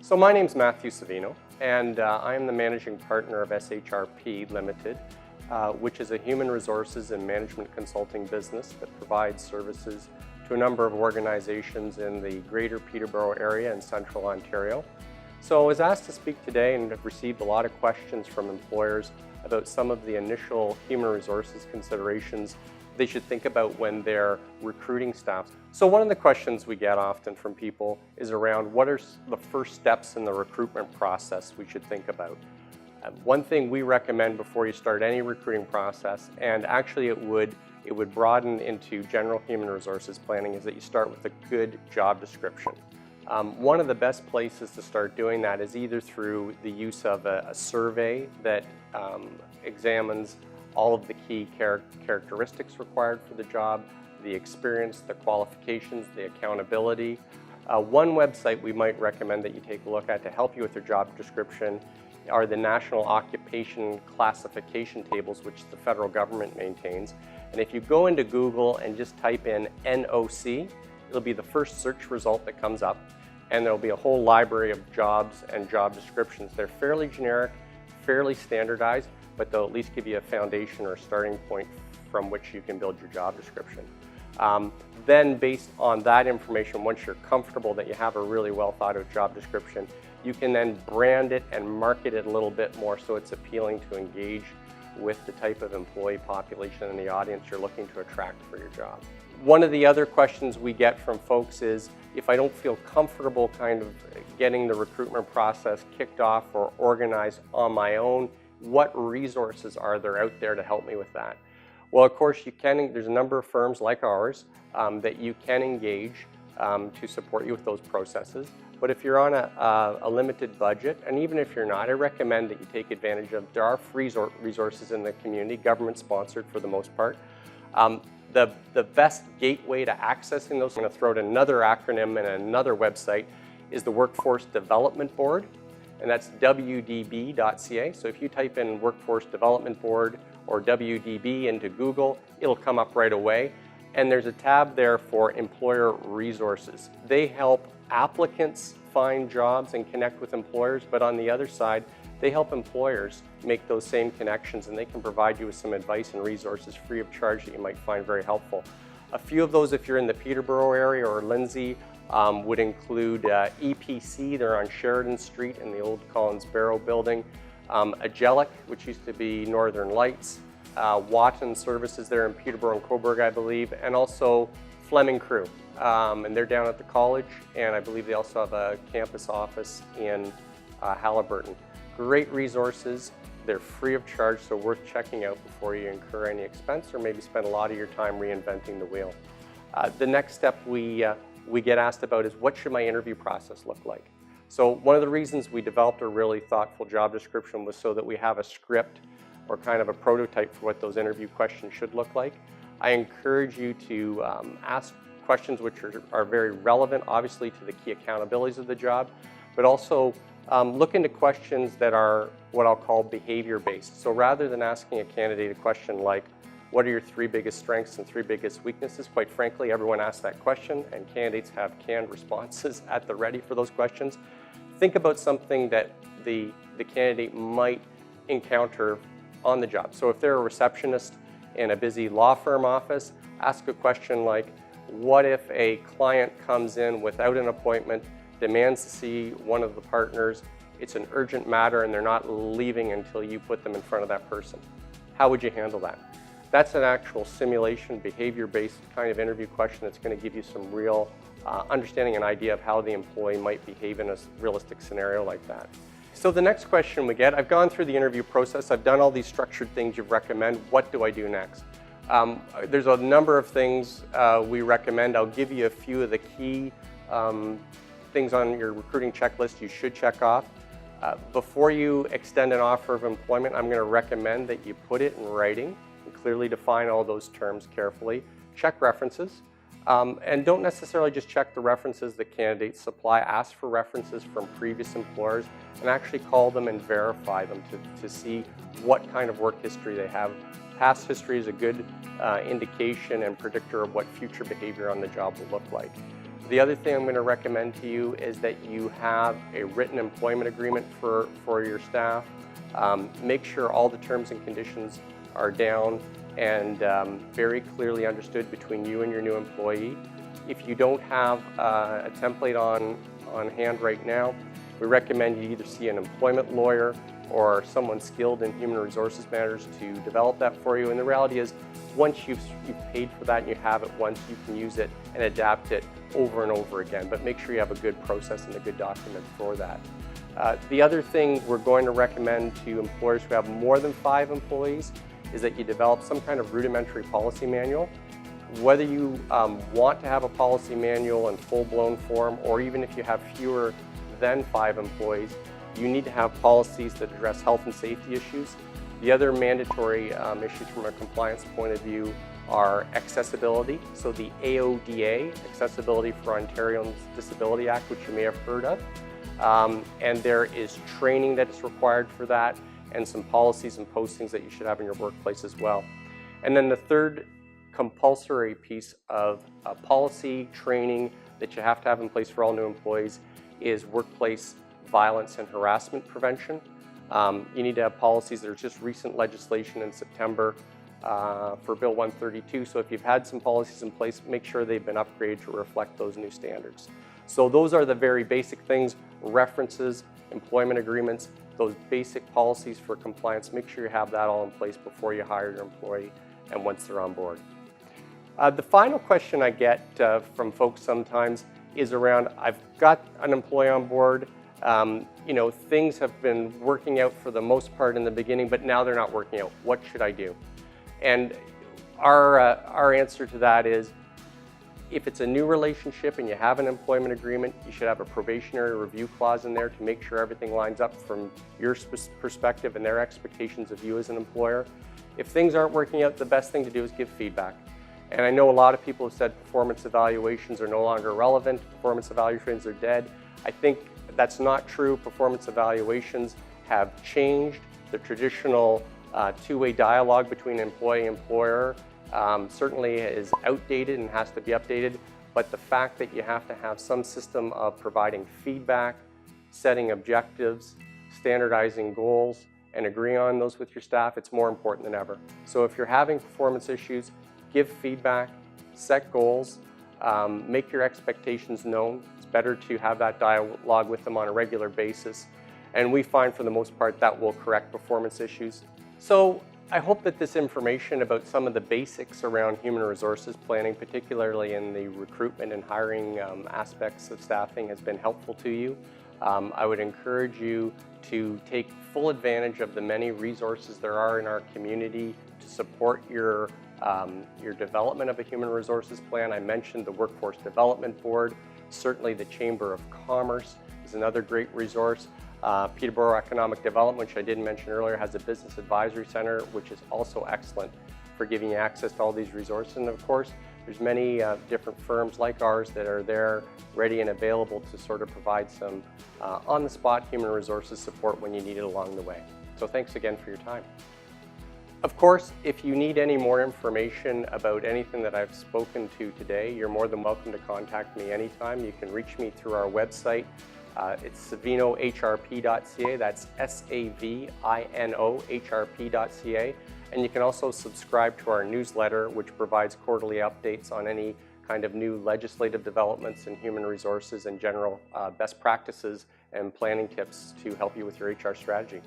So my name's Matthew Savino, and I am the managing partner of SHRP Limited, which is a human resources and management consulting business that provides services to a number of organizations in the greater Ptbo area in central Ontario. So I was asked to speak today and have received a lot of questions from employers about some of the initial human resources considerations they should think about when they're recruiting staff. So one of the questions we get often from people is around what are the first steps in the recruitment process we should think about. One thing we recommend before you start any recruiting process, and actually it would broaden into general human resources planning, is that you start with a good job description. One of the best places to start doing that is either through the use of a survey that examines all of the key characteristics required for the job, the experience, the qualifications, the accountability. One website we might recommend that you take a look at to help you with your job description are the National Occupation Classification Tables, which the federal government maintains. And if you go into Google and just type in NOC, it'll be the first search result that comes up, and there'll be a whole library of jobs and job descriptions. They're fairly generic, fairly standardized, but they'll at least give you a foundation or a starting point from which you can build your job description. Then based on that information, once you're comfortable that you have a really well thought out job description, you can then brand it and market it a little bit more so it's appealing to engage with the type of employee population and the audience you're looking to attract for your job. One of the other questions we get from folks is, if I don't feel comfortable kind of getting the recruitment process kicked off or organized on my own, what resources are there out there to help me with that? Well, of course, there's a number of firms like ours that you can engage to support you with those processes. But if you're on a limited budget, and even if you're not, I recommend that you take advantage of, there are free resources in the community, government sponsored for the most part. The best gateway to accessing those, I'm going to throw out another acronym and another website, is the Workforce Development Board, and that's wdb.ca. So if you type in Workforce Development Board or WDB into Google, it'll come up right away. And there's a tab there for employer resources. They help applicants find jobs and connect with employers, but on the other side, they help employers make those same connections, and they can provide you with some advice and resources free of charge that you might find very helpful. A few of those, if you're in the Ptbo area or Lindsay, would include EPC, they're on Sheridan Street in the old Collins Barrow building, Agelic, which used to be Northern Lights, Watton Services there in Ptbo and Cobourg, I believe, and also Fleming Crew. And they're down at the college, and I believe they also have a campus office in Haliburton. Great resources. They're free of charge, so worth checking out before you incur any expense or maybe spend a lot of your time reinventing the wheel. The next step we get asked about is, what should my interview process look like? So one of the reasons we developed a really thoughtful job description was so that we have a script or kind of a prototype for what those interview questions should look like. I encourage you to ask questions which are very relevant, obviously, to the key accountabilities of the job, but also look into questions that are what I'll call behavior-based. So rather than asking a candidate a question like, what are your 3 biggest strengths and 3 biggest weaknesses? Quite frankly, everyone asks that question, and candidates have canned responses at the ready for those questions. Think about something that the candidate might encounter on the job. So if they're a receptionist in a busy law firm office, ask a question like, what if a client comes in without an appointment, demands to see one of the partners, it's an urgent matter, and they're not leaving until you put them in front of that person? How would you handle that? That's an actual simulation, behavior-based kind of interview question that's going to give you some real understanding and idea of how the employee might behave in a realistic scenario like that. So the next question we get, I've gone through the interview process, I've done all these structured things you recommend, what do I do next? There's a number of things we recommend. I'll give you a few of the key things on your recruiting checklist you should check off. Before you extend an offer of employment, I'm going to recommend that you put it in writing and clearly define all those terms carefully. Check references. And don't necessarily just check the references that candidates supply. Ask for references from previous employers and actually call them and verify them to see what kind of work history they have. Past history is a good indication and predictor of what future behavior on the job will look like. The other thing I'm going to recommend to you is that you have a written employment agreement for your staff. Make sure all the terms and conditions are down and very clearly understood between you and your new employee. If you don't have a template on hand right now, we recommend you either see an employment lawyer or someone skilled in human resources matters to develop that for you. And the reality is, once you've paid for that and you have it once, you can use it and adapt it over and over again. But make sure you have a good process and a good document for that. The other thing we're going to recommend to employers who have more than 5 employees is that you develop some kind of rudimentary policy manual. Whether you want to have a policy manual in full-blown form, or even if you have fewer than 5 employees, you need to have policies that address health and safety issues. The other mandatory issues from a compliance point of view are accessibility. So the AODA, Accessibility for Ontarians Disability Act, which you may have heard of. And there is training that is required for that, and some policies and postings that you should have in your workplace as well. And then the third compulsory piece of policy training that you have to have in place for all new employees is workplace violence and harassment prevention. You need to have policies. There's just recent legislation in September for Bill 132. So if you've had some policies in place, make sure they've been upgraded to reflect those new standards. So those are the very basic things: references, employment agreements, those basic policies for compliance. Make sure you have that all in place before you hire your employee and once they're on board. The final question I get from folks sometimes is around, I've got an employee on board, things have been working out for the most part in the beginning, but now they're not working out. What should I do? And our answer to that is, if it's a new relationship and you have an employment agreement, you should have a probationary review clause in there to make sure everything lines up from your perspective and their expectations of you as an employer. If things aren't working out, the best thing to do is give feedback. And I know a lot of people have said performance evaluations are no longer relevant, performance evaluations are dead. I think that's not true. Performance evaluations have changed. The traditional two-way dialogue between employee and employer certainly is outdated and has to be updated, but the fact that you have to have some system of providing feedback, setting objectives, standardizing goals, and agreeing on those with your staff, it's more important than ever. So if you're having performance issues, give feedback, set goals, make your expectations known. It's better to have that dialogue with them on a regular basis, and we find for the most part that will correct performance issues. So I hope that this information about some of the basics around human resources planning, particularly in the recruitment and hiring aspects of staffing, has been helpful to you. I would encourage you to take full advantage of the many resources there are in our community to support your development of a human resources plan. I mentioned the Workforce Development Board. Certainly the Chamber of Commerce is another great resource. Ptbo Economic Development, which I didn't mention earlier, has a Business Advisory Center, which is also excellent for giving you access to all these resources. And of course, there's many different firms like ours that are there ready and available to sort of provide some on-the-spot human resources support when you need it along the way. So thanks again for your time. Of course, if you need any more information about anything that I've spoken to today, you're more than welcome to contact me anytime. You can reach me through our website. It's savinohrp.ca, that's savinohrp.ca. And you can also subscribe to our newsletter, which provides quarterly updates on any kind of new legislative developments in human resources and general best practices and planning tips to help you with your HR strategy.